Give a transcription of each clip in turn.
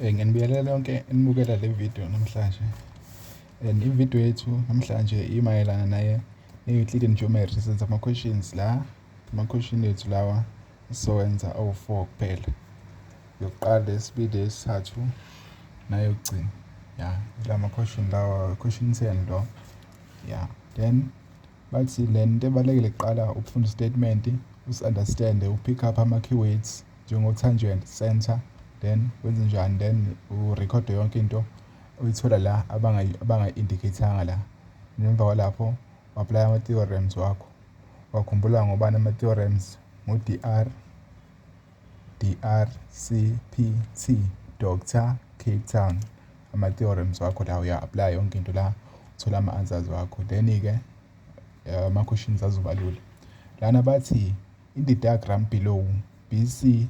Nginibingelela yonke enibukela le video namhlanje. Ividiyo yethu namhlanje imayelana ne-Euclidean geometry. Senza ama-questions la. Ama-question ethu lawa sizowenza awu-4 kuphela. Yokuqala, esibili, esithathu nayokugcina. Ya, la ma-question lawa, question 10 lo. Ya, then bathi le nto ebalulekile kuqala ukufunda statement, usi-understand, upick up ama-keywords njengo-tangent, center, then wenze njani, then urekhode yonke into uyithola la abanga-indicate-anga la. Ngemva kwalapho u-apply ama-theorems wakho. Wakhumbula ngobani ama-theorems? Ngu-DR, CPT, Doctor, Cape Town. Ama-theorems wakho la uya-apply yonke into la, uthola ama-answers wakho. Then-ke ama-questions azoba lula. Lana bathi in the diagram below, B, C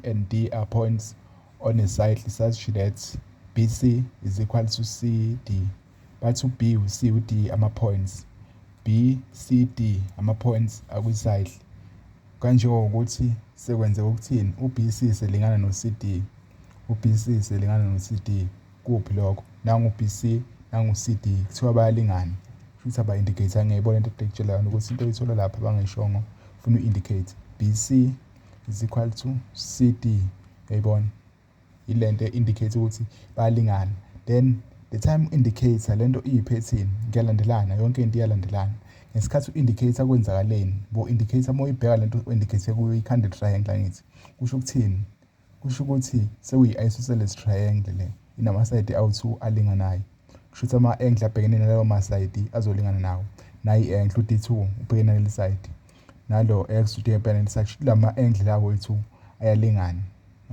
and D are points on a cycle such that BC is equal to CD. Bathi B, C, D ama-points. B, C, D ama-points akwi-cycle. Kanjengokuthi sekwenzeka ukuthini? U-BC selingana no-CD. U-BC selingana no-CD. Kuphi lokho? Nangu-BC, nangu-CD. Kuthiwa bayalingana. Futhi aba-indicate ngiyayibona into ekutshela yona ukuthi into oyithola lapha abangayishongo ufuna u-indicate. BC is equal to CD. Yayibona? Ile nto indicate ukuthi bayalingana. Then the time indicator lento iyi-pattern, kuyalandelana, yonke into iyalandelana. Ngesikhathi u-indicator kwenzakaleni, bo-indicator uma uyibheka lento u-indicate kuyo ikhanda triangle angithi. Kusho ukuthini? Kusho ukuthi sekuyi-isosceles triangle le. Inamasayidi awu-2 alinganayo. Kusho ukuthi ama-angle abhekene nalawo masayidi azolingana nawo. Nayi i-angle u-D2 ubhekene naleli side. Nalo X ubhekene naleli side. Kusho lama-angle lawo yi-2 ayalingana.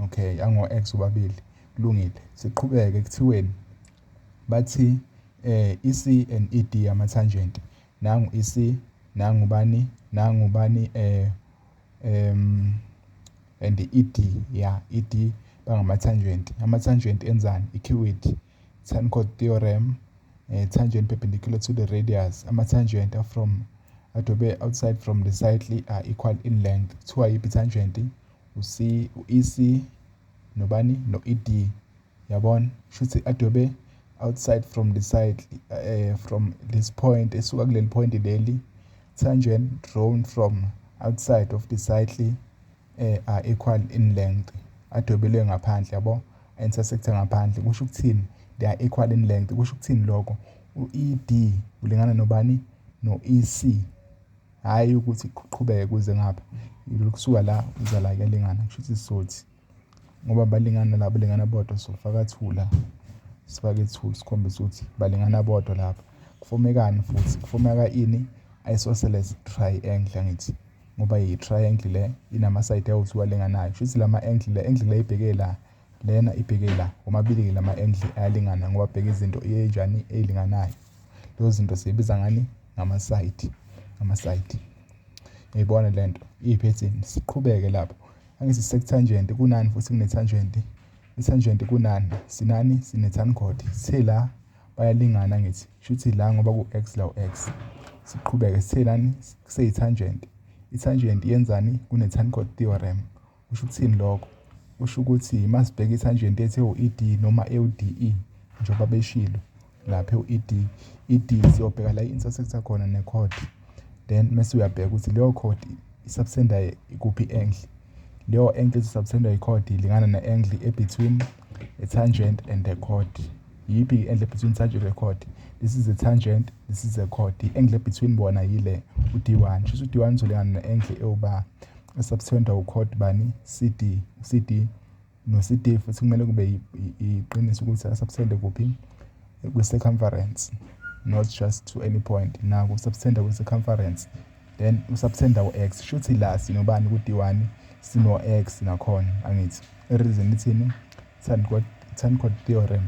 Okay, ango-X ubabili. Kulungile. Siqhubeke kuthiweni bathi i-C and i-D ama-tangent. Nangu i-C, nangu bani, and i-D, ya, i-D bangama-tangent. Ama-tangent enzani? I-keyword, Tanquart theorem, tangent perpendicular to the radius. Ama-tangent are from outside from the cycle are equal in length. Kuthiwa yiphi i-tangent? U-C, u-EC, nobani, no-ED. Yabona? Shuthi adobe outside from the side, from this point, esuka kuleli point leli, tangent drawn from outside of the cycle are equal in length. Adobele ngaphandle, yabo, intersecte ngaphandle. Kusho ukuthini? They are equal in length. Kusho ukuthini lokho? U-ED ulingana nobani? No-EC. Hayi ukuthi kuqhubeke kuze ngapha. Kusuka la uza la kuyalingana. Kusho ukuthi sizothi ngoba balingana la, balingana bodwa, sofaka 2 la. Sifake 2 sikhombisa ukuthi balingana bodwa lapha. Kufomekani futhi? Kufomeka ini? Isosceles triangle angithi. Ngoba yi-triangle le inamasayidi awu-2 alinganayo. Kusho ukuthi lama-angle le, angle le ibheke la, lena ibheke la. Omabili lama-angle ayalingana ngoba bheka izinto enjani ezilinganayo. Lezo zinto siyibiza ngani? Ngamasayidi. Amasayidi. Uyayibona lento? Iyi-pattern. Siqhubeke lapho. Angithi sectangent kunani futhi kune-tangent? I-tangent kunani? Sinani? Sine-tangent. Sithe la bayalingana ngithi. Kusho ukuthi la ngoba ku-X la u-X. Siqhubeke sithe lani? Kuseyi-tangent. I-tangent yenzani? Kune-tangent theorem. Kusho ukuthini lokho? Kusho ukuthi masibheka i-tangent ethe u-ED noma ewu-DE njengoba beshilo lapha ewu-ED. ED siyobheka la i-intersecta khona ne-chord. Then mase uyabheka ukuthi leyo chord isubtenda ikuphi i-angle. Leyo angle isubtenda i-chord ilingana ne-angle e-between a tangent and a chord. Yiphi i-angle between tangent and chord? This is a tangent, this is a chord. I-angle between bona yile u-D1. Kusho ukuthi u-D1 uzolingana ne-angle ewuba esubtenda u-chord bani? CD. CD no-CD futhi kumele kube iqiniso ukuthi asubtende kuphi? Kwi-circumference. Not just to any point. Naku subtenda kwi-circumference. Then usubtenda u-X. Shuthi la sinobani ku-D1? Sino-X nakhona angithi. I-reason ithini? Tanquart theorem.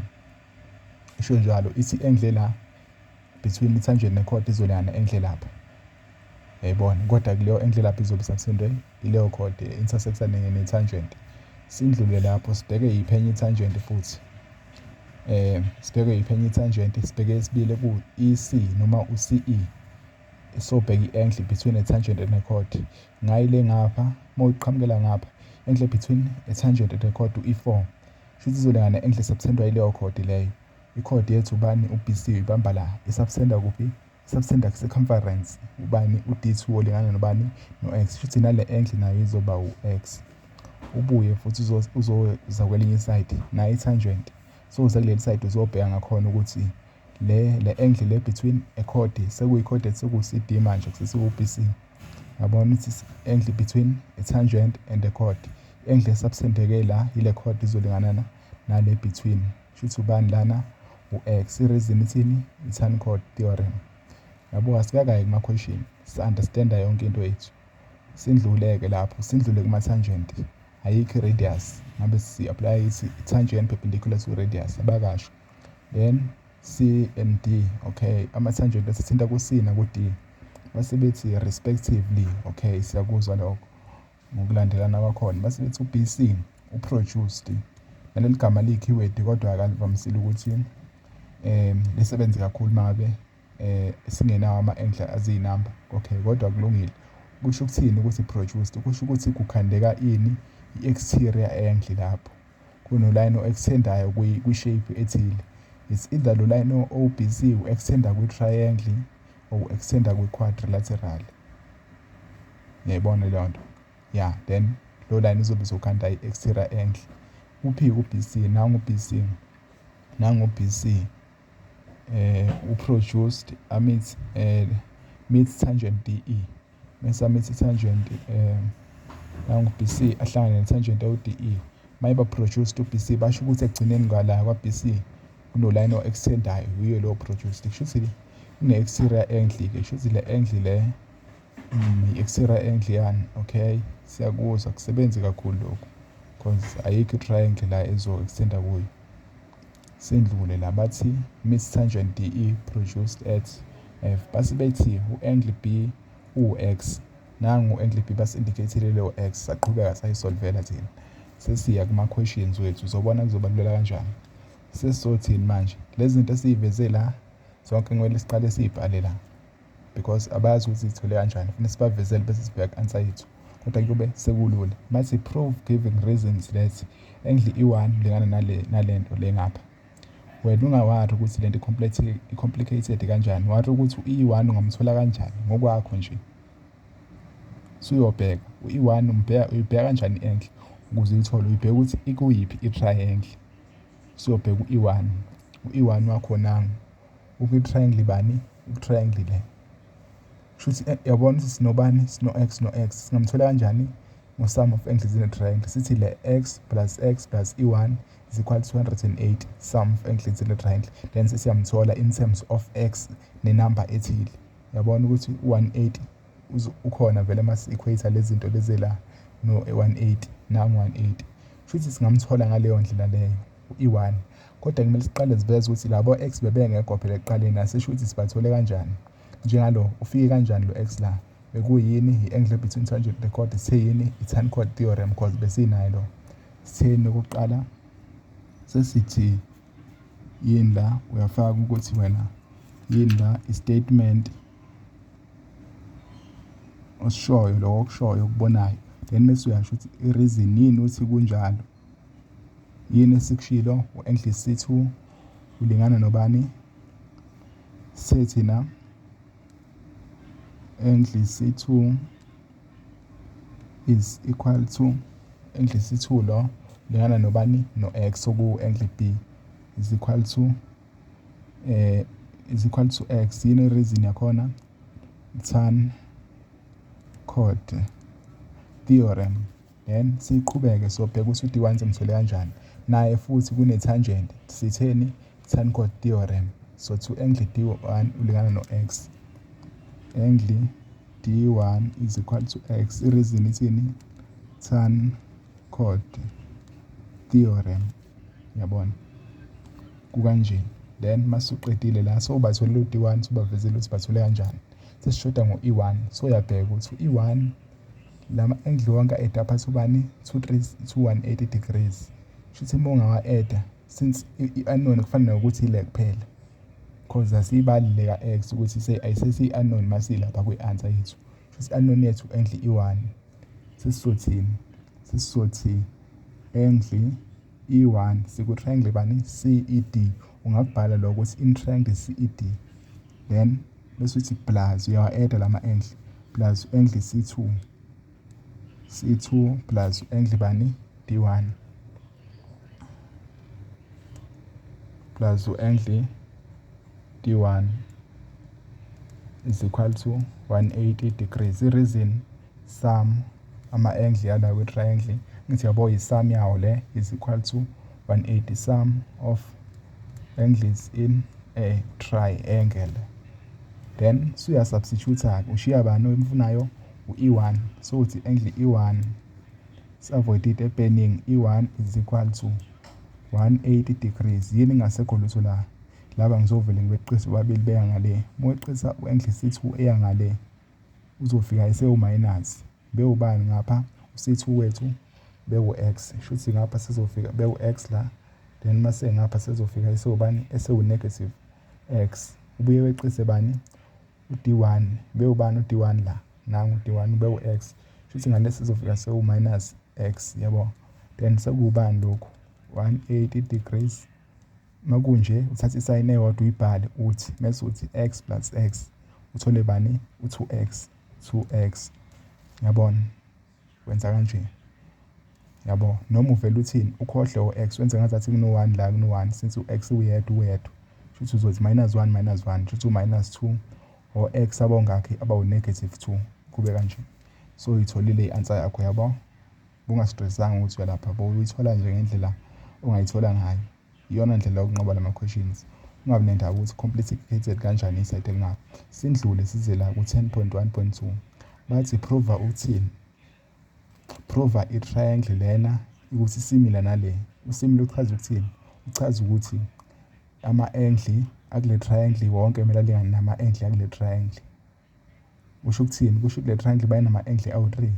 Isho njalo ithi angle la between i-tangent ne-chord izolingana ne-angle lapha. Yayibona? Kodwa kuleyo angle lapha izobe isubtendwe ileyo chord intersecta ne-tangent. Sindlule lapho sibheke yiphi enye i-tangent futhi. Sibheke yiphi enye i-tangent, sibheke esibili ku-EC noma u-CE. Sobheka i-angle between a tangent and a chord. Ngayile ngapha, uma uqhamukela ngapha, angle between a tangent and a chord u-E4 shuthi izolingana ne-angle esubtendwa yileyo chord leyo. I-chord yethu ubani u-BC ibamba la, isubtenda kuphi? Isubtenda ku-circumference ubani u-D2 olingana nobani no-x, shuthi nale angle nayo izoba u-x. Ubuye futhi uzoza kwelinye iside nayo i-tangent, so uza kuleli side uzobheka ngakhona ukuthi le angle le between a chord sekuyi-chord sekuwu-CD manje sesiku-BC. Yabona ukuthi angle between a tangent and a chord, i-angle esubtendeke la yile chord izolingana nale between, shuthi ubani lana u-x. I-reason ithini? I-tan chord theorem. Yabo asikakayi kuma-question, si-understanda yonke into yethu. Sindluleke lapho, sindlule kuma-tangent. Ayikho i-radius, ngabe si-apply i-tangent perpendicular to radius, abakasho. Then C and D, okay, ama-tangent asithinta ku-C naku-D. Base bethi respectively, okay, siyakuzwa lokho ngokulandelana kwakhona. Base bethi u-BC u-produced, naleli gama liyi-keyword kodwa akalivamisile ukuthi lisebenze kakhulu mangabe singenawo ama-angle aziyinamba, okay, kodwa kulungile. Kusho ukuthini ukuthi produced? Kusho ukuthi kukhandeka ini? I-exterior angle lapho. Kunoline o-extendayo kwi-shape ethile. It's either lo line o-BC u-extenda kwi-triangle or u-extenda kwi-quadrilateral. Ngiyayibona leyo nto. Yeah, then lo line izobe izokhanda i-exterior angle. Uphi ku-BC? Nangu-BC u-produced meets tangent DE. Mese meets tangent nangu-BC ahlangane ne-tangent ewu-DE. Mayiba produced u-BC basho ukuthi ekugcineni ngala kwa-BC kunoline o-extendayo, yiyo lo produced. Kushuthi kune-exterior angle-ke, shuthi le angle le i-exterior angle yani, okay, siyakuzwa kusebenzi kakhulu lokhu because ayikho i-triangle la ezo-extenda kuyo. Sendlule la bathi meets tangent DE produced at F. Base bethi u-angle B u-x, nangu u-angle B basi-indicate-ile leyo x, saqhubeka sayisolvela thina. Sesiya kuma-questions wethu, uzobona kuzobaluleka kanjani. Sesizothini manje? Lezi zinto esiyiveze la zonke kumele siqale siyibhale la because abazi ukuthi sithole kanjani, kufanele sibavezele bese sibheka answer yethu, kodwa kube sekulula. Mathi prove giving reasons that angle E1 lingana nale nto le ngapha. Wena ungawari ukuthi lento i-complicated kanjani, wari ukuthi u-E1 ungamthola kanjani ngokwakho nje. Suyobheka u-E1 uyibheka kanjani i-angle ukuze uyithole, uyibheka ukuthi ikuyiphi i-triangle. Siyobheka u-E1, u-E1 wakho nangu ukwi-triangle bani? U-triangle le. Shuthi yabona ukuthi sinobani? Sino-x no-x, singamthola kanjani? Ngo-sum of angles in a triangle. Sithi le x plus E1 is equal to 208 sum of angles in a triangle. Then siyamthola in terms of x nenamba ethile. Yabona ukuthi u-180 ukhona vele mas-equator lezi zinto lezi la no-180 nangu-180. Shuthi singamthola ngaleyo ndlela leyo u-E1. Kodwa kumele siqale siveze ukuthi labo x bebengekho phela ekuqaleni, asisho ukuthi sibathole kanjani. Njengalo ufike kanjani lo x la? Bekuyini? I-angle between tangent and chord. Siyini? I-tan chord theorem because besinayo lo. Sitheni okokuqala? Sesithi yini la? Uyafaka ukuthi wena yini la i-statement osishoyo lo okushoyo okubonayo. Then mase uyasho ukuthi i-reason yini uthi kunjalo. Yini esikushilo? U-angle C2 ulingana nobani? Sethi na angle C2 is equal to angle C2 lo lingana nobani? No-x, oku-angle B is equal to x. Yini reason yakhona? Tan chord theorem. Then siqhubeke sobheka ukuthi u-D1 simthole kanjani. Naye futhi kune-tangent, sitheni? Tan chord theorem. So to angle D1 ulingana no-x. Angle D1 is equal to x. I-reason ithini? Tan chord theorem. Yabona? Kukanje. Then masuqedile la sobatholela u-D1 sobavezele ukuthi bathole kanjani. Sesishoda ngo-E1. So uyabheka ukuthi u-E1 lama angle wonke a-add up ubani? 180 degrees. Shuthi uma ungawa-add since i-unknown kufanele ukuthi ile kuphela because asiyibali ka x ukuthi ayisesi-unknown masiyilapha kwi-answer yethu. Shuthi i-unknown yethu angle E1. Sesizothini? sesizothi angle E1 siku-triangle bani CED. Ungakubhala lokho ukuthi in triangle CED, then bese uthi plus uyawa-add lama-angle plus angle C2 plus angle bani D1 plus angle D1 is equal to 180 degrees. I-reason sum ama-angle yala kwi-triangle ngithi yabo i-sum yawo le is equal to 180 sum of angles in a triangle. Then suya-substitute-ke ushiya bani oyimfunayo u-E1, so uthi angle E1 si-avoid epening, E1 is equal to 180 degrees. Yini ngasekho lutho la, laba ngizovele ngibeqise babili beya ngale. Mweqisa u-angle C2 eya ngale uzofika esewu-minus, bewubani ngapha u-C2 wethu bewu-x, shuthi ngapha sizofika bewu-x la, then mase ngapha sizofika esewubani esewu-negative x. Ubuye weqise bani u-D1 bewubani u-D1 la, nangu u-D1 bewu-x, shuthi ngale sizofika sewu-minus x, yabo. Then sekuwubani lokhu 180 degrees. Makunje uthatha isayini eyodwa uyibhale uthi mase uthi x plus x uthole bani u-2x, yabona wenza kanje, yabo. Noma uvele uthini ukhohle o-x wenze ngazathi kuno-1 la kuno-1, since u-x uyedwa shuthi uzothi -1 shuthi u-2 o-x abawungakhi abawu-2 kube kanje. So uyitholile i-answer yakho, yabo. Bungastressanga ukuthi uyalapha, bo uyithola nje ngendlela ongayithola ngayo. Iyona ndlela yokunqoba lama-questions. Ungabi nendaba ukuthi complicated kanjani isayidi elingapha. Sindlule size la ku-10.1.2 bathi prova uthini, prova i-triangle lena ukuthi similar nale. Usimile uchaza ukuthini, uchaza ukuthi ama-angle akule triangle wonke kumele alingane nama-angle akule triangle. Kusho ukuthini, kusho kule triangle bayenama-angle awu-3,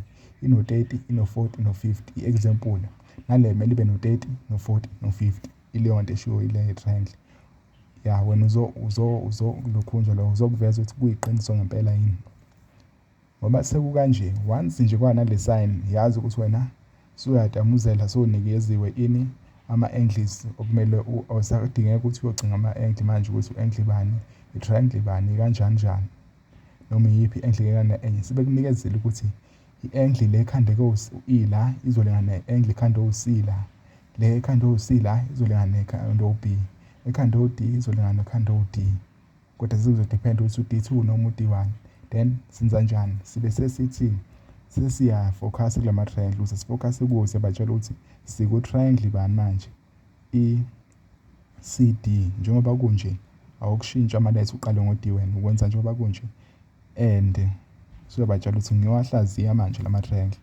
ino-30 ino-40 ino-50. I-example nale kumele ibe no-30 no-40 no-50, ileyo nto eshiwo ile triangle. Ya wena uzokulokhunjwa lo uzokuveza ukuthi kuyiqiniso ngempela yini. Ngoba sekukanje once nje kwanale sign yazi ukuthi wena suyadamuzela sonikeziwe ini ama-angles okumele awusadingeka ukuthi uyogcina ama-angle manje ukuthi u-angle bani, i-triangle bani, kanjani noma iyiphi i-angle ekana enye. Sebekunikezile ukuthi i-angle le ekhandeke u-E la izolingana ne-angle ekhande u-C la, le ekhande u-C la izolingana nekhande u-B, ekhande u-D izolingana nekhande u-D. Kodwa sizodependa ukuthi u-D2 noma u-D1. Then senza njani, sibe sesithi sesiya-focus kulama-triangle ukuze sifocus kuwo. Siyabatshela ukuthi siku-triangle bani manje, i-CD. Njengoba kunje awukushintsha ama-letter uqale ngo-D wena ukwenza njengoba kunje, and siyobatshela ukuthi ngiyowahlaziya manje lama-triangle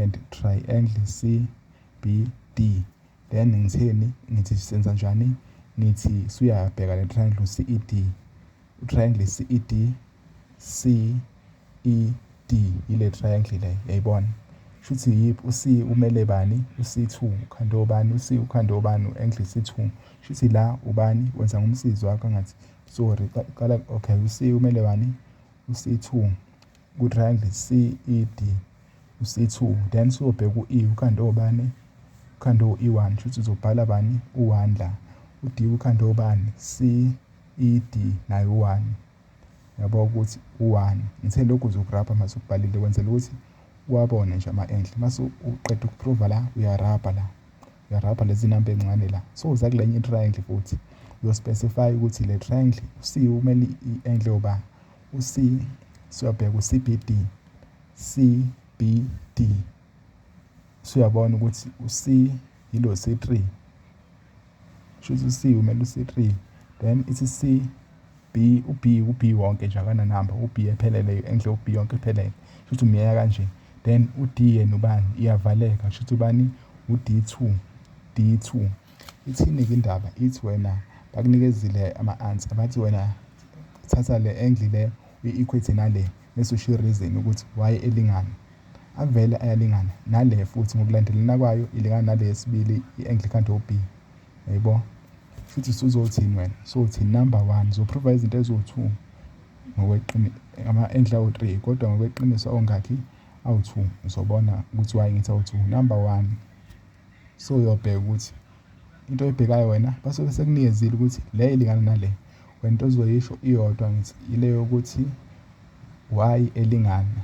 and triangle CBD. Then ngitheni, ngithi senza njani, ngithi suyabheka le triangle CED, u-triangle CED, ile triangle le, yayibona. Shuthi yiphi u-C umele bani, u-C2 ukhande obani, u-C ukhande obani, u-angle C2. Shuthi la ubani wenza ngomsizi wakho ngathi sorry qala, okay, u-C umele bani, u-C2 ku-triangle CED, u-C2. Then siyobheka u-E ukhande obani, ukhande u-E1, shuthi uzobhala bani u-1 la, u-D ukhande obani, CED naye u-1, yabo ukuthi u-1. Ngithe lokhu uzokurabha mase ukubhalile wenzela ukuthi uwabone nje ama-angle. Mase uqeda ukuprova la uyarabha lezi namba encane la. So uza kulenye i-triangle futhi uyospecify ukuthi le triangle u-C umele i-angle yoba u-C siyabheka u-CBD, suyabona ukuthi u-C yilo C3, shuthi u-C umele u-C3. Then ithi C-B, u-B wonke nje akananamba, u-B ephelele, i-angle u-B yonke ephelele, shuthi umeya kanje. Then u-D yena ubani, iyavaleka, shuthi ubani, u-D2. Ithini-ke indaba, ithi wena bakunikezile ama-answer bathi wena thatha le angle le uyi-equate nale bese ushiya i-reason ukuthi why elingana. Avele ayalingana nale futhi ngokulandelana kwayo ilingana nale yesibili, i-angle ekhande u-B, yayibo. Futhi uzothini wena, so uthi number 1 uzoprova izinto eziwu-2 ngokweqiniso, ama-angle awu-3 kodwa ngokweqiniso awungakhi, awu-2 uzobona ukuthi why ngithi awu-2. Number 1, so uyobheka ukuthi into oyibhekayo wena basuke sekunikezile ukuthi le ilingana nale. Wena into ozoyisho iyodwa ngithi ile yokuthi y elingana.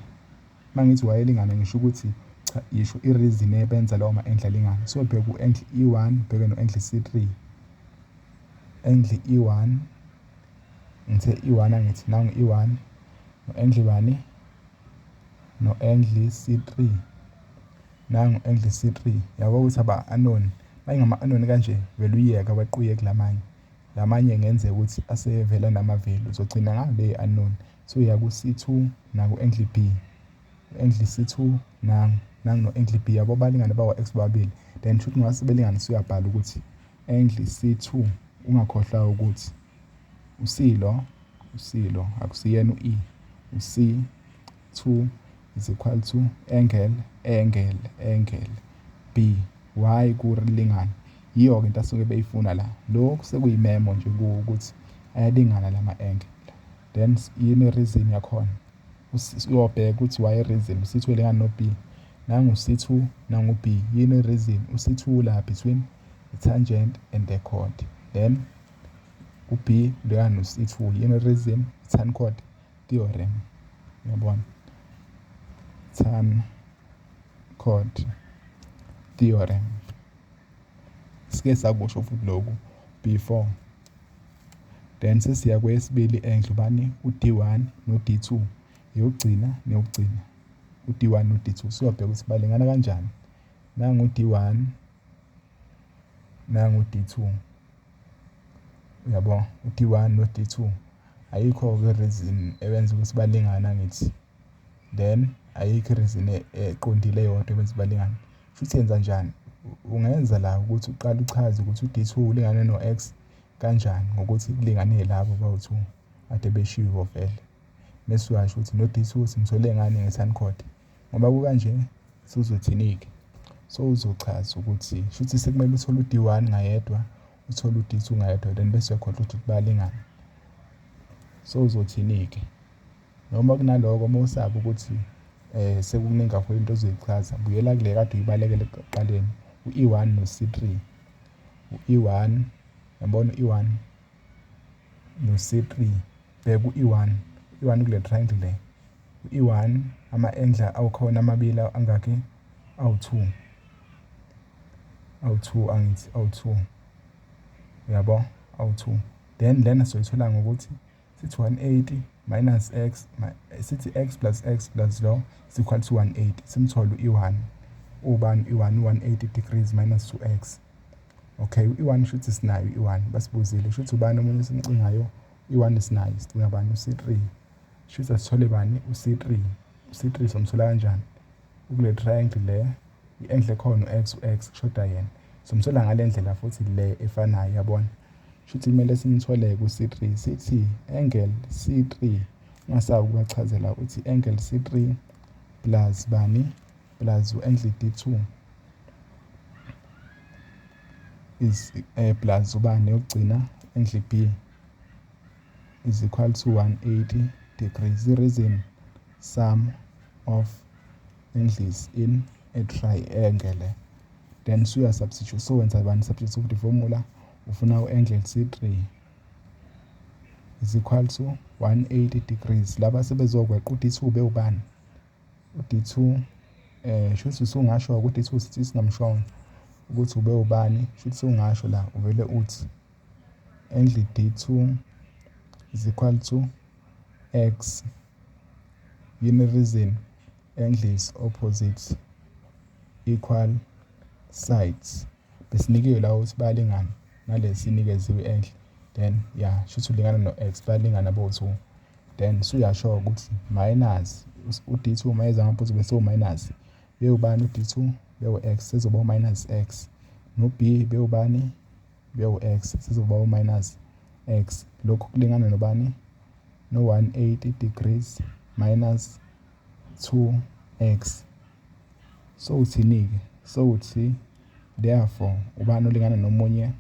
Uma ngithi y elingana ngisho ukuthi cha, yisho i-reason ebenza lawo ma-angle alingana. So bheka u-angle E1 bheke no-angle C3. Angle E1 ngithe E1 angithi nangu E1 no-angle bani no-angle C3. Nangu angle C3. Yabo ukuthi aba-unknown bayingama-unknown kanje vele uyiyeka weqiye kulamanye. Lamanye ngenzeka ukuthi asevela nama-value uzogcina ngale unknown. So uya ku-C2 naku-angle B. U-angle C2 nangu no-angle B yabo balingane bawa-x bobabili. Then shuthi ngase belingane usuyabhala ukuthi angle C2 ungakhohlwa ukuthi u-C akusiyena u-E. u-C2 is equal to angle B. Y kulingana. Yiyo-ke into asuke beyifuna la. Lokhu sekuyimemo nje kuwo ukuthi ayalingana lama-angle. Then yini i-reason yakhona? Uyobheka ukuthi why i-reason u-C2 elingana no-B. Nangu u-C2 nangu u-B. Yini i-reason? u-C2 la between the tangent and the chord. Then u-B ulingana no-C2. Yini i-reason? Tan chord theorem. Uyabona? Tan chord theorem. Sike sakusho futhi lokhu before. Then sesiya kwesibili angle bani u-D1 no-D2. Yokugcina neyokugcina u-D1 no-D2. Siyobheka ukuthi balingana kanjani. Nangu u-D1 nangu u-D2. Uyabo u-D1 no-D2 ayikho-ke reason ebenza ukuthi balingana ngithi. Then ayikho reason eqondile yodwa ebenza balingana. Futhi yenza njani? Ungenza la ukuthi uqale uchaze ukuthi u-D2 ulingana no-x kanjani ngokuthi kulingane labo bawu-2 ade beshiwo vele. Bese uyasho ukuthi no-D2 simthole ngani nge-tan chord. Ngoba kukanje sizothini-ke? So uzochaza ukuthi shuthi sekumele uthole u-D1 ngayedwa, uthole u-D2 ngayedwa, then bese uyakhohlwa ukuthi bayalingana. So uzothini-ke? Noma kunaloko uma usaba ukuthi sekukuningi kakhulu into ozoyichaza, buyela kule kade uyibalekele ekuqaleni u-E1 no-C3. U-E1 yabona u-E1 no-C3. Bheka u-E1 kule triangle le. U-E1 ama-angle awukhona amabili angaki? Awu-2. Awu-2 angithi awu-2. Uyabo? Awu-2. Then lena soyithola ngokuthi sithi 180 minus x, sithi x plus x plus lo is equal to 180. Simthole u-E1. Ubani u-E1 180 degrees minus 2x. Okay, u-E1 shuthi sinayo u-E1 basibuzile. Shuthi ubani omunye simcingayo? U-E1 sinayo. Sicinga bani? U-C3. Shuthi asithole bani? U-C3. U-C3 somthola kanjani? Ukule triangle le i-angle ekhona u-x kushoda yena. Somthola ngale ndlela futhi le efanayo yabona. Shuthi kumele simthole ku-C3. Sithi angle C3 ungasabi ukubachazela ukuthi angle C3 plus bani plus u-angle D2 is plus ubani yokugcina angle B is equal to 180 degrees. The reason sum of angles in a triangle. Then suya substitute. So wenza bani substitute the formula. Ufuna u-angle C3 is equal to 180 degrees. Laba sebezokweqa u-D2 bewubani? U-D2 shuthi usungasho ukuthi u-D2 sithi singamshona ukuthi ube ubani. Shuthi ungasho la uvele uthi angle D2 is equal to x. Yini reason? Angles opposite equal sides. Besinikiwe la ukuthi bayalingana nalesi nikeziwe i-angle. Then shuthi ulingana no-x bayalingana bo-2. Then suyasho ukuthi minus u-D2 mayeza ngaphuzu bese u-minus bewubani u-D2 bewu-x sezoba u-minus x. No-B bewubani bewu-x sezoba u-minus x. Lokhu kulingana nobani? No-180 degrees minus 2x. So uthini-ke? So uthi therefore ubani olingana nomunye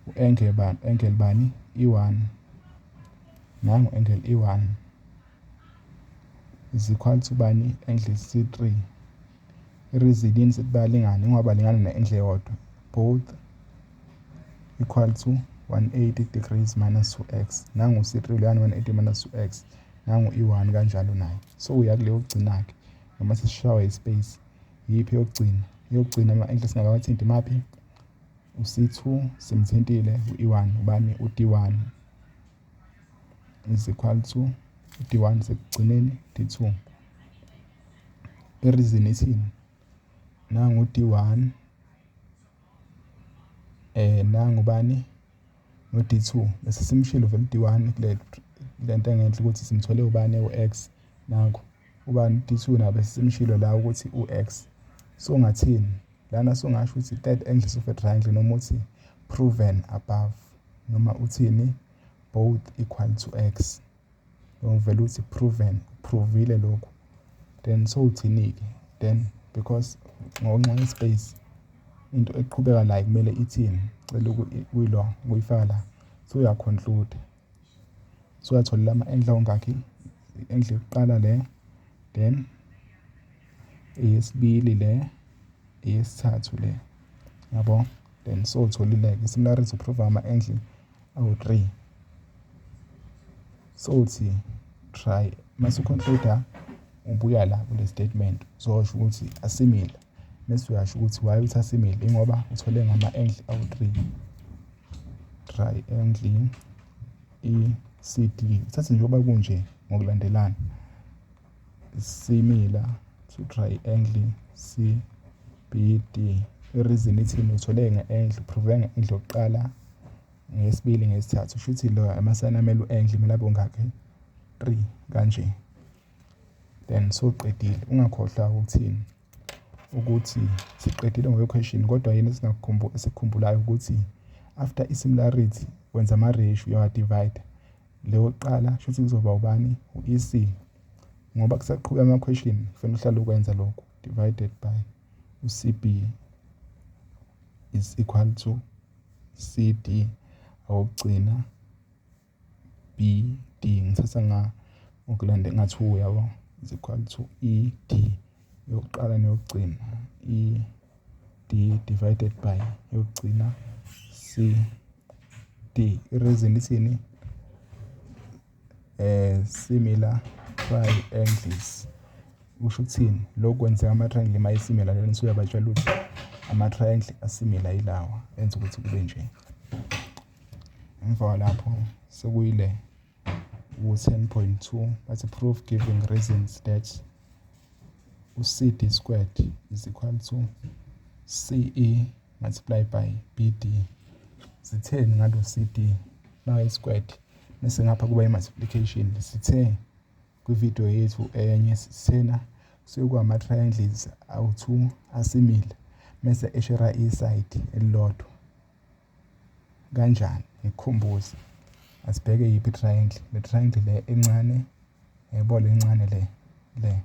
u-angle bani? E1. Nangu angle E1 is equal to bani angle C3. I-reason yini sithi bayalingana ngoba balingana ne-angle eyodwa. Both equal to 180 degrees minus 2x. Nangu C3 leyana 180 minus 2x. Nangu i1 kanjalo nayo. So uya kule yokugcina-ke noma sesishawa ispace. Yiphi yokugcina? Yokugcina ama-angle singakawathinti maphi? U-C2 simthintile, u-E1 ubani? U-D1 is equal to u-D1 sekugcineni D2. I-reason ithini? Nangu D1 nangu bani? No-D2 bese simshilo vele D1 kule nto engenhla ukuthi simthole ubani? U-x. Nangu ubani? D2 nabe simshilo la ukuthi u-x. So ngathini? Lana songasho ukuthi third angles of a triangle noma uthi proven above noma uthini? Both equal to x. Vele uthi proven, provile lokhu. Then so uthini-ke? Then because ngokunxa ispace into eqhubeka la kumele ithini? Cela kuyilo ukuyifaka la. So uyaconclude. So uyathola lama angle ongakhi? I-angle yokuqala le, then eyesibili le, eyesithathu le. Yabo? Then so utholile-ke i-similarity uprove ama-angle awu-3. So uthi try mase uconclude ubuya la kule statement uzosho ukuthi asimile. Mase uyasho ukuthi why uthi asimile? Ingoba uthole ngama-angle awu-3. Triangle ECD. Uthathe njengoba kunje ngokulandelana. Similar to triangle CBD. I-reason ithini? Uthole nge-angle, uprove nge-angle yokuqala, ngeyesibili, ngeyesithathu. Kusho ukuthi lo amasayini amele u-angle kumele abe ungakhi? 3 kanje. Then so uqedile. Ungakhohlwa ukuthini? Ukuthi siqedile ngokwe-question kodwa yini esikhumbulayo ukuthi after i-similarity wenza ama-ratio uyawa-divide. Le yokuqala kusho ukuthi kuzoba ubani? U-EC. Ngoba kusaqhubeka ama-question kufanele uhlale ukwenza lokho. Divided by u-CB is equal to CD awokugcina BD. Ngithatha ngathi yabo is equal to ED yokuqala neyokugcina. ED divided by yokugcina CD. I-reason ithini? Similar triangles. Kusho ukuthini? Lokhu kwenzeka ama-triangle mayisimilar then uyabatshela ukuthi ama-triangle asimila yilawa enza ukuthi kube nje. Emva kwalapho sekuyile u-10.2 bathi proof giving reasons that u-CD squared is equal to CE multiplied by BD. Sitheni ngalo CD nayo squared bese ngapha kuba i-multiplication. Sithe kwivideo yethu enye sithena sekuyama-triangles awu-2 asimile mese eshera iside elilodwa. Kanjani? Ngikukhumbuze. Asibheke yiphi triangle? Le triangle le encane, yebo le encane le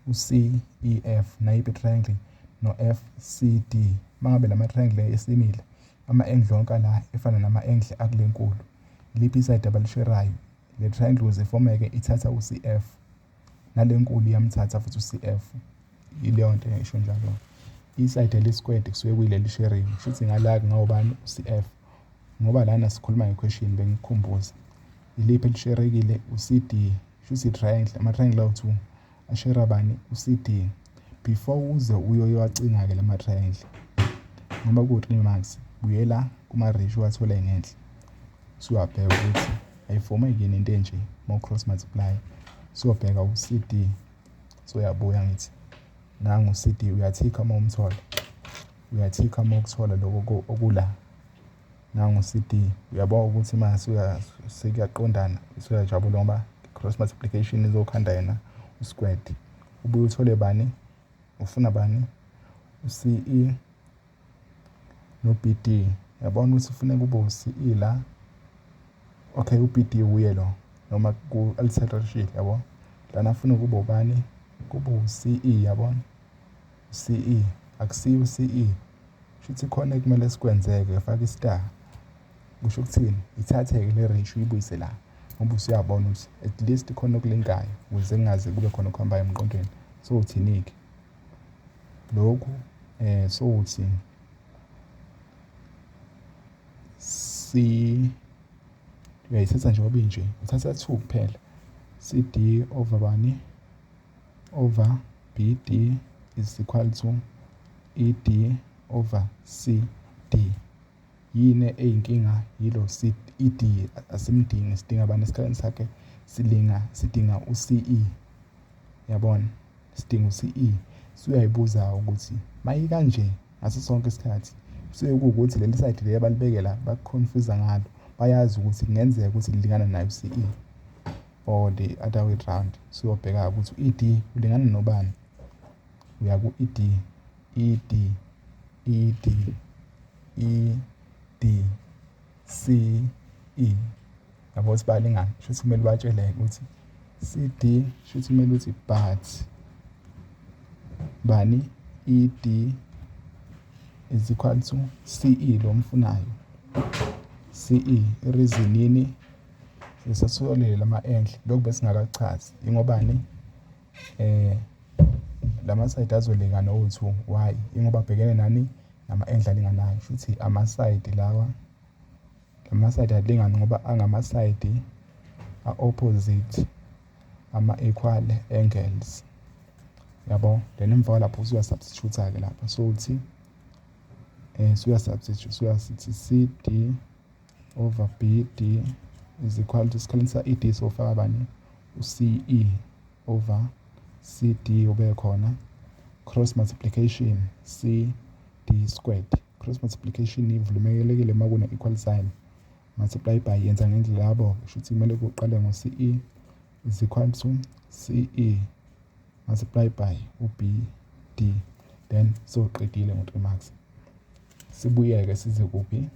u-CEF nayiphi triangle? No-FCD. Mangabe lama triangle esimile ama-angle onke la efana nama-angle akule nkulu. Liphi iside abalisherayo? Le triangle ukuze ifomeke ithatha u-CF nale nkulu iyamthatha futhi u-CF. Ileyo nto esho njalo. Iside le-squared kusuke kuyileli sheriwe. Kusho ukuthi ngala ngawubani? U-CF. Ngoba lana sikhuluma nge-question bengikukhumbuza. Iliphi elisherekile? U-CD. Kusho ukuthi triangle ama-triangle awu-2 ashera bani? U-CD. Before uze uyowacinga-ke lama-triangle ngoba ku-3 marks buyela kuma-ratio wathole ngenhla. Suyabheka ukuthi ayifomeki yini into enje ma-cross multiply. Siyobheka u-CD. So uyabuya ngithi nangu u-CD uyathikha uma umthola. Uyathikha uma ukuthola lokho okula. Nangu u-CD uyabona ukuthi mase sekuyaqondana usuyajabula ngoba cross multiplication izokhanda yena u-squared. Ubuye uthole bani? Ufuna bani? U-CE no-BD. Yabona ukuthi kufuneka ube u-CE la. Okay, u-BD uye lo noma ku-alternate sheet yabo. Lana ufuna kube ubani? Kube u-CE yabona. CE akusiyo u-CE. Shuthi khona ekumele sikwenzeke faka i-star. Kusho ukuthini? Ithathe-ke le ratio uyibuyise la. ngoba usuyabona ukuthi at least khona okulingayo ukuze kungaze kube khona okuhambayo emqondweni. So uthini-ke lokhu sokuthi uyayithatha njengoba inje, uthatha 2 kuphela, CD over bani over BD is equal to ED over CD. Yini eyinkinga yilo ED asimdingi, sidinga bani esikhaleni sakhe, sidinga uCE, yabona, sidinga uCE. Uyayibuza ukuthi mayikanje ngaso sonke isikhathi kusuke kuwukuthi leli side le abalibekela bakuconfuse ngalo, bayazi ukuthi kungenzeka ukuthi lilingana nayo uCE or the other way round. Uyobheka ukuthi u-ED ulingana nobani, uya ku-ED, CE, yabo ukuthi bayalingana. Shuthi kumele batshele ukuthi CD shuthi kumele ukuthi but bani ED is equal to CE lo mfunayo. CE i-reason yini sesatholile lama-angle, lokhu besingakachazi ingobani lama-side azolingana o2. Why? Ingoba abhekene nani? Nama-angle alinganayo. Shuthi ama-side lawa, lama-side alingana ngoba angama-side a-opposite, ama-equal angles, yabo. Then emva kwalapho usuyasubstitute-ke lapha, so uthi suyasithi CD over BD is equal to isikhaleni sa-ED sofaka bani? uCE over CD ube khona cross multiplication CD squared. Cross multiplication ivumelekile uma kune-equal sign, multiply by yenza ngendlela yabo. Shuthi kumele kuqale ngo-CE is equal to CE multiply by uBD, then soqedile ngo-3 marks. Sibuyeke size kuphi?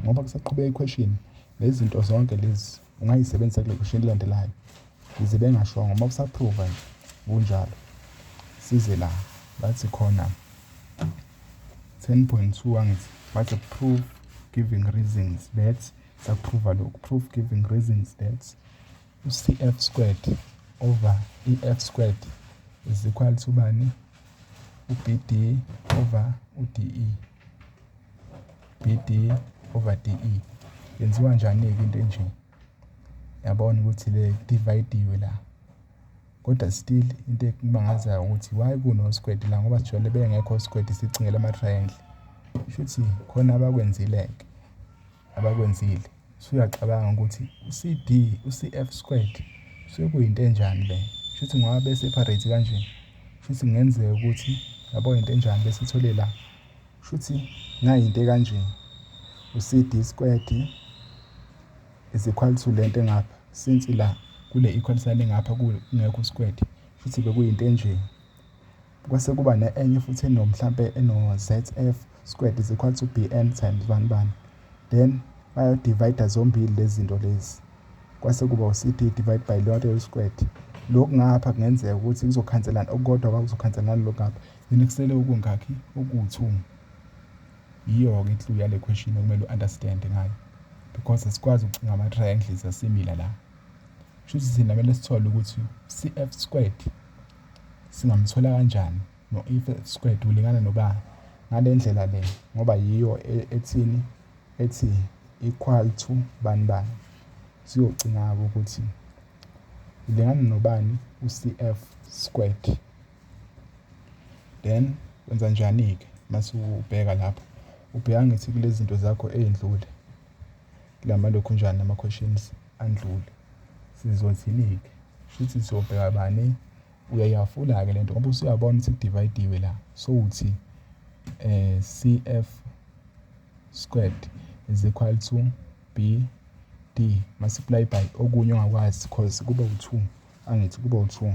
Ngoba kusaqhubeka i-question, lezi zinto zonke lezi ungayisebenzisa kule question elandelayo. Yize bengashongo uma kusaprova nje kunjalo. Size la bathi khona 10.2 angithi bathi prove giving reasons that saprova lokhu. Proof giving reasons that uCF squared over EF squared is equal to bani? uBD over uDE. BD over DE. Yenziwa njani-ke into enje? Yabona ukuthi le dividiwe la. Kodwa still into ekumangazayo ukuthi why kuno squared la, ngoba sijwayele bengekho squared sicingela ama-triangle. Shuthi khona abakwenzile-ke, abakwenzile. Usuyacabanga ukuthi uCD, uCF squared suke kuyinto enjani le? Shuthi ngoba be-separate kanje, shuthi kungenzeka ukuthi yabo into enjani bese ithole la. Shuthi ngayinto ekanje, uCD squared is equal to lento engapha, since la kule equal sign engapha kungekho squared, futhi bekuyinto enje. Kwase kuba nenye futhi mhlambe ZF squared is equal to BN times bani. Then bayadivide zombili lezi zinto lezi. Kwase kuba uCD divide by leyo squared. Lokhu ngapha kungenzeka ukuthi kuzokhanselana okukodwa kwakuzokhanselana lokhu ngapha. Yini kusele ukungakhi? Uku2. Yiyo-ke i-clue yale question okumele u-understand ngayo, because asikwazi ukucinga ama-triangles asimila la. Shuthi thina kumele sithole ukuthi CF squared singamthola kanjani no-EF squared ulingana nobani ngale ndlela le, ngoba yiyo ethini, ethi equal to bani. Siyocinga-ke ukuthi ulingana nobani uCF squared. Then wenza njani-ke mase ubheka lapho? Ubheka ngithi kulezi zinto zakho ey'ndlule, kulama lokhunjani nama-questions andlule, sizothini-ke? Shuthi sizobheka bani? Uyayafula-ke lento ngoba usuyabona ukuthi kudividiwe la. So uthi CF squared is equal to BD multiply by okunye ongakwazi because kuba u2, angithi kuba u2,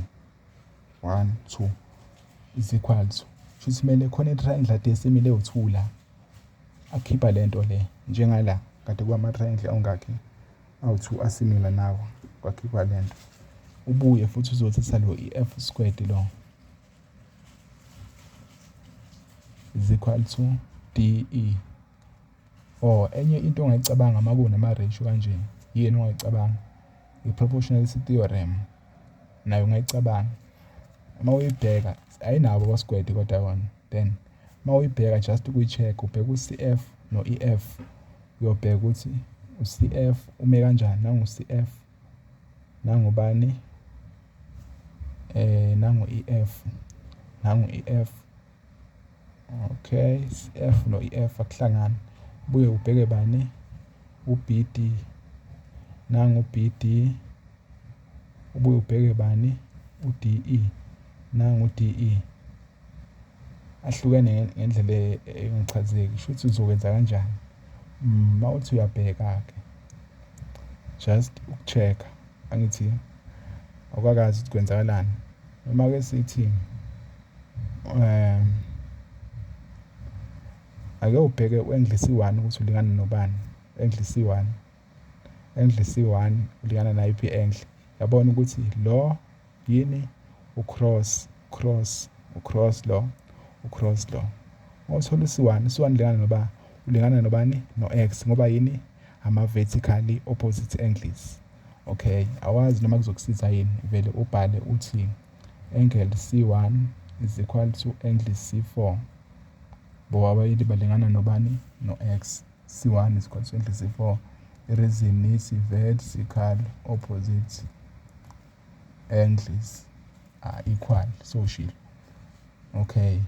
1 2 is equal to. Shuthi kumele khona i-triangle ade semile u2 la, akhipha lento le njengala kade kwama-triangle ongakhi awu2 asimila nawo, kwakhipha lento. Ubuye futhi uzothatha lo EF squared lo is equal to DE. Or enye into ongayicabanga uma kunama-ratio kanje, yini ongayicabanga? i-proportionality theorem nayo ungayicabanga. Uma uyibheka ayinabo abasigwedi kodwa yona, then uma uyibheka just ukuyi-check ubheka u-CF no-EF, uyobheka ukuthi u-CF ume kanjani, nangu-CF nangubani nangu-EF nangu-EF. Okay, CF no-EF akuhlangani. Ubuye ubheke bani, u-BD nangu-BD, ubuye ubheke bani, u-DE nangu-DE. Ahlukene ngendlela engichazeki, kusho ukuthi uzokwenza kanjani. Uma uthi uyabheka-ke just uku-check-a, angithi awukakazi ukuthi kwenzakalani. Noma-ke sithi ake ubheke u-angle C1 ukuthi ulingana nobani. Angle C1 ulingana nayiphi i-angle. Yabona ukuthi lo yini u-cross lo. Uma uthola u-C1 ulingana nobani, no-X, ngoba yini, ama-vertically opposite angles. Okay, awazi noma kuzokusiza yini, vele ubhale uthi angle C1 is equal to angle C4, ngoba abayili balingana nobani, no-X. C1 is equal to angle C4. I-reason ithi vertical opposite angles are equal, so shilo. Okay,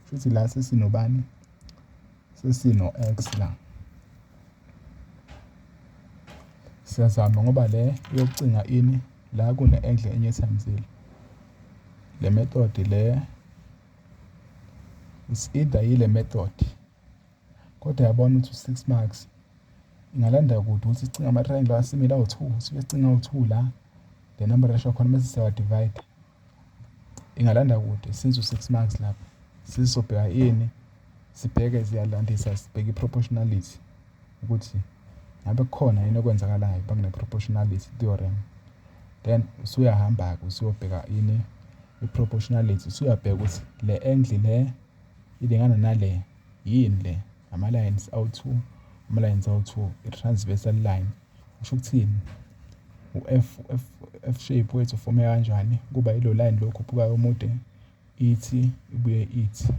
futhi la sesinobani, sesino-X la. Siyazama ngoba le yokucinga ini la kune-angle enye ethamzile. Le method le is either yile method, kodwa yabona ukuthi 6 marks ingalanda kude ukuthi sicinga ama-triangle asimile awu-2, sibe sicinga awu-2 la, the number ratio khona mase siyawa-divide. Ingalanda kude since u-6 marks lapha. Sizobheka ini, sibheke ziyalandisa, sibheke i-proportionality ukuthi ngabe kukhona yini okwenzakalayo bakune-proportionality theorem. Then usuyahamba-ke usuyobheka ini, i-proportionality, usuyabheka ukuthi le angle le ilingana nale yini le, ama-lines awu-2, i-transversal line. Kusho ukuthini, u-F shape wethu ufome kanjani, kuba yilo line lo okhuphukayo omude, ithi ibuye ithi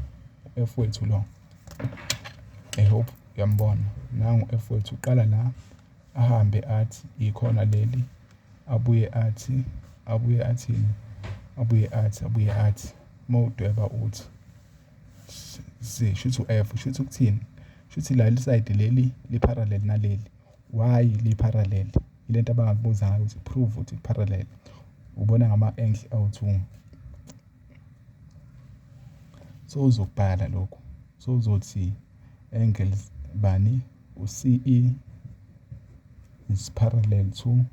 u-F wethu lo. I hope uyambona. Nangu u-F wethu uqala la, ahambe athi ikhona leli, abuye athi uma udweba uthi shuthi u-F, shuthi ukuthini, shuthi la side leli li-parallel naleli. Why li-parallel? Ilento abangakubuza ngayo ukuthi prove ukuthi parallel. Ubona ngama-angle awu-2. So uzokubhala lokhu, so uzothi angles bani, u-CE is parallel to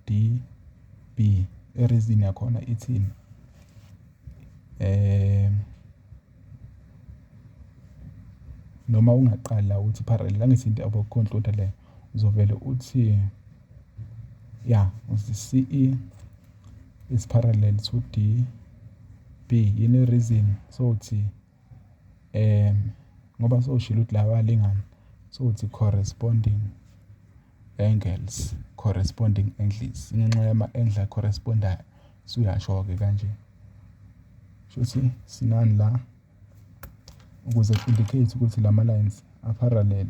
DB. I-reason yakhona ithini, noma ungaqali la uthi parallel, angithi into abakuconclude le, uzovele uthi CE is parallel to DB. Yini reason? So uthi ngoba soshilo ukuthi la bayalingana, so uthi corresponding angles, ngenxa yama-angle correspondayo. Suyasho-ke kanje, shuthi sinani la, ukuze indicate ukuthi lama lines are parallel,